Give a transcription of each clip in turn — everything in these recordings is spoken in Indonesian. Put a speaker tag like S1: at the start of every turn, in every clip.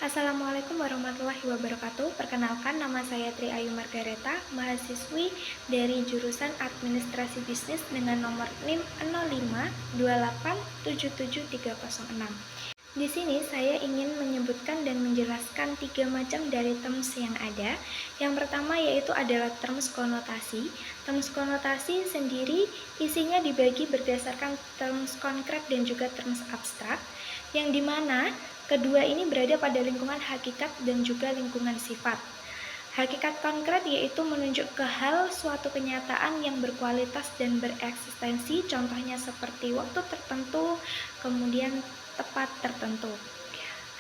S1: Assalamualaikum warahmatullahi wabarakatuh. Perkenalkan, nama saya Tri Ayu Margareta, mahasiswi dari jurusan Administrasi Bisnis dengan nomor NIM 0528773006. Di sini saya ingin menyebutkan dan menjelaskan 3 macam dari terms yang ada. Yang pertama yaitu adalah terms konotasi. Terms konotasi sendiri isinya dibagi berdasarkan terms konkret dan juga terms abstrak, yang dimana kedua ini berada pada lingkungan hakikat dan juga lingkungan sifat. Hakikat konkret yaitu menunjuk ke hal suatu kenyataan yang berkualitas dan bereksistensi, contohnya seperti waktu tertentu, kemudian tepat tertentu.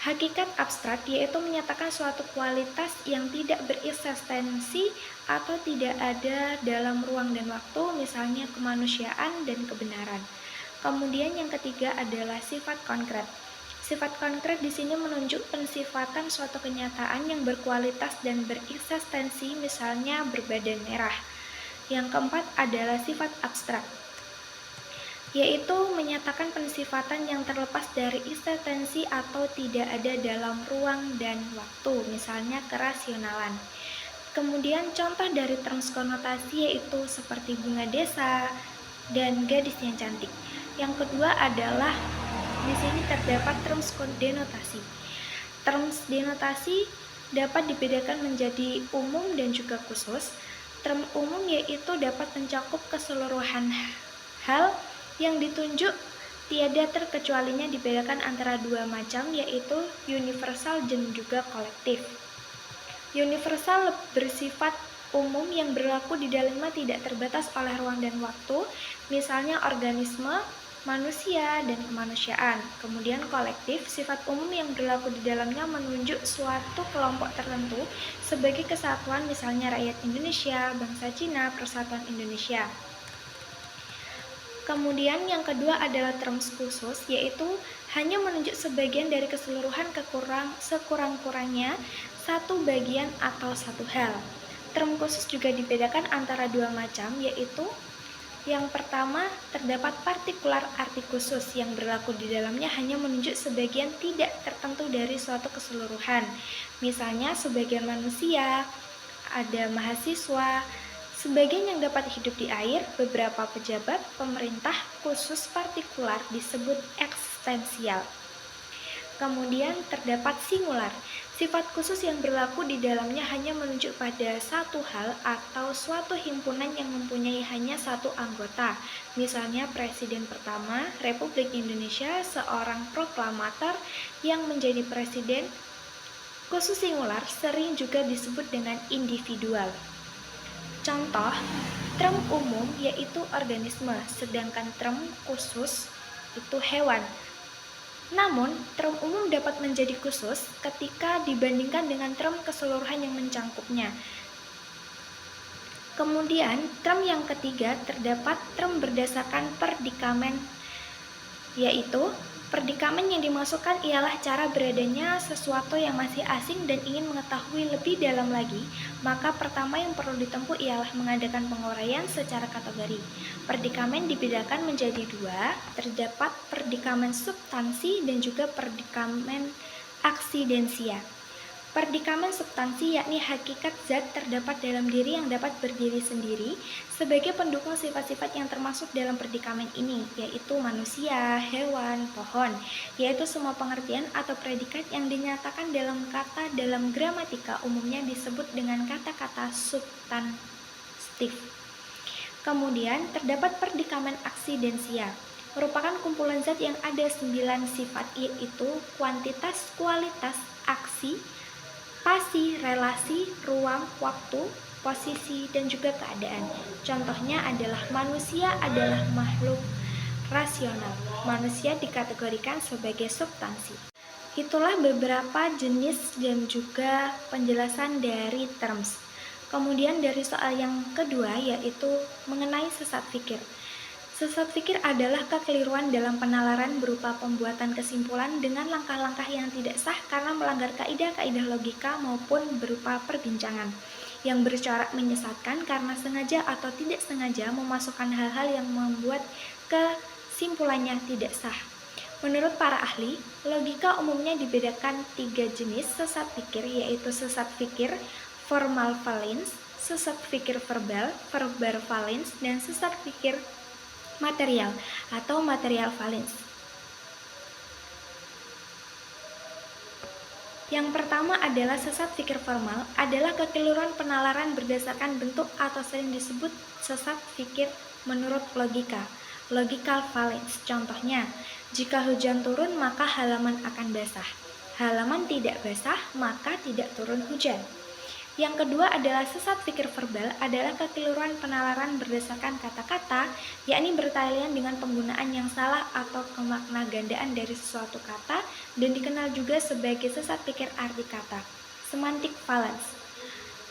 S1: Hakikat abstrak yaitu menyatakan suatu kualitas yang tidak bereksistensi atau tidak ada dalam ruang dan waktu, misalnya kemanusiaan dan kebenaran. Kemudian yang ketiga adalah sifat konkret. Sifat konkret di sini menunjuk pensifatan suatu kenyataan yang berkualitas dan bereksistensi, misalnya berbadan merah. Yang keempat adalah sifat abstrak, yaitu menyatakan pensifatan yang terlepas dari eksistensi atau tidak ada dalam ruang dan waktu, misalnya kerasionalan. Kemudian contoh dari terms konotasi yaitu seperti bunga desa dan gadis yang cantik. Yang kedua adalah di sini terdapat terms denotasi. Terms denotasi dapat dibedakan menjadi umum dan juga khusus. Term umum yaitu dapat mencakup keseluruhan hal yang ditunjuk, tiada terkecualinya, dibedakan antara dua macam yaitu universal dan juga kolektif. Universal bersifat umum yang berlaku di dalamnya tidak terbatas oleh ruang dan waktu, misalnya organisme, manusia, dan kemanusiaan. Kemudian kolektif, sifat umum yang berlaku di dalamnya menunjuk suatu kelompok tertentu sebagai kesatuan, misalnya rakyat Indonesia, bangsa Cina, Persatuan Indonesia. Kemudian yang kedua adalah terms khusus, yaitu hanya menunjuk sebagian dari keseluruhan sekurang-kurangnya satu bagian atau satu hal. Term khusus juga dibedakan antara dua macam, yaitu yang pertama, terdapat partikular arti khusus yang berlaku di dalamnya hanya menunjuk sebagian tidak tertentu dari suatu keseluruhan. Misalnya, sebagian manusia, ada mahasiswa, sebagian yang dapat hidup di air, beberapa pejabat, pemerintah, khusus partikular disebut eksistensial. Kemudian terdapat singular. Sifat khusus yang berlaku di dalamnya hanya menunjuk pada satu hal atau suatu himpunan yang mempunyai hanya satu anggota. Misalnya Presiden pertama Republik Indonesia, seorang proklamator yang menjadi presiden. Khusus singular sering juga disebut dengan individual. Contoh, term umum yaitu organisme, sedangkan term khusus itu hewan. Namun, term umum dapat menjadi khusus ketika dibandingkan dengan term keseluruhan yang mencangkupnya. Kemudian, term yang ketiga terdapat term berdasarkan predikamen, yaitu predikamen yang dimasukkan ialah cara beradanya sesuatu yang masih asing dan ingin mengetahui lebih dalam lagi, maka pertama yang perlu ditempuh ialah mengadakan penguraian secara kategori. Predikamen dibedakan menjadi dua, terdapat predikamen substansi dan juga predikamen aksidensia. Predikamen substansi yakni hakikat zat terdapat dalam diri yang dapat berdiri sendiri sebagai pendukung sifat-sifat yang termasuk dalam predikamen ini, yaitu manusia, hewan, pohon, yaitu semua pengertian atau predikat yang dinyatakan dalam kata dalam gramatika umumnya disebut dengan kata-kata substantif. Kemudian terdapat predikamen aksidensia, merupakan kumpulan zat yang ada 9 sifat, yaitu kuantitas, kualitas, aksi, pasi, relasi, ruang, waktu, posisi, dan juga keadaan. Contohnya adalah manusia adalah makhluk rasional. Manusia dikategorikan sebagai substansi. Itulah beberapa jenis dan juga penjelasan dari terms. Kemudian dari soal yang kedua yaitu mengenai sesat fikir. Sesat fikir adalah kekeliruan dalam penalaran berupa pembuatan kesimpulan dengan langkah-langkah yang tidak sah karena melanggar kaidah-kaidah logika maupun berupa perbincangan yang bercorak menyesatkan karena sengaja atau tidak sengaja memasukkan hal-hal yang membuat kesimpulannya tidak sah. Menurut para ahli, logika umumnya dibedakan 3 jenis sesat pikir, yaitu sesat pikir formal valens, sesat pikir verbal, verbal valens, dan sesat pikir material atau material valens. Yang pertama adalah sesat pikir formal, adalah kekeliruan penalaran berdasarkan bentuk atau sering disebut sesat pikir menurut logika. Logical valence, contohnya, jika hujan turun maka halaman akan basah. Halaman tidak basah maka tidak turun hujan. Yang kedua adalah sesat pikir verbal, adalah kekeliruan penalaran berdasarkan kata-kata, yakni bertalian dengan penggunaan yang salah atau kemakna gandaan dari sesuatu kata, dan dikenal juga sebagai sesat pikir arti kata. Semantic valence.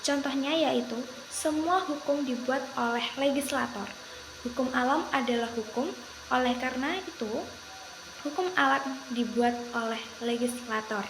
S1: Contohnya yaitu, semua hukum dibuat oleh legislator. Hukum alam adalah hukum, oleh karena itu, hukum alam dibuat oleh legislator.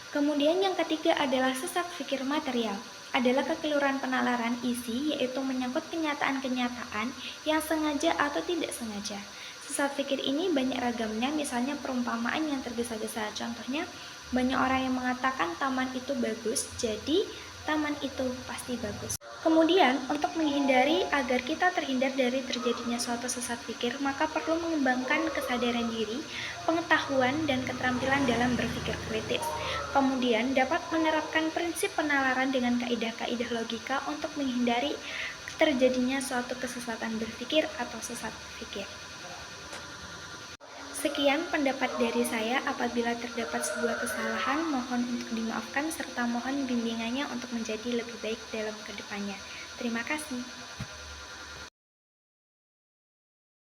S1: Kemudian yang ketiga adalah sesat pikir material, adalah kekeliruan penalaran isi, yaitu menyangkut kenyataan-kenyataan yang sengaja atau tidak sengaja. Sesat pikir ini banyak ragamnya, misalnya perumpamaan yang tergesa-gesa. Contohnya, banyak orang yang mengatakan taman itu bagus, jadi taman itu pasti bagus. Kemudian, untuk menghindari agar kita terhindar dari terjadinya suatu sesat pikir, maka perlu mengembangkan kesadaran diri, pengetahuan, dan keterampilan dalam berpikir kritis. Kemudian, dapat menerapkan prinsip penalaran dengan kaidah-kaidah logika untuk menghindari terjadinya suatu kesesatan berpikir atau sesat pikir. Sekian pendapat dari saya. Apabila terdapat sebuah kesalahan, mohon untuk dimaafkan serta mohon bimbingannya untuk menjadi lebih baik dalam kedepannya. Terima kasih.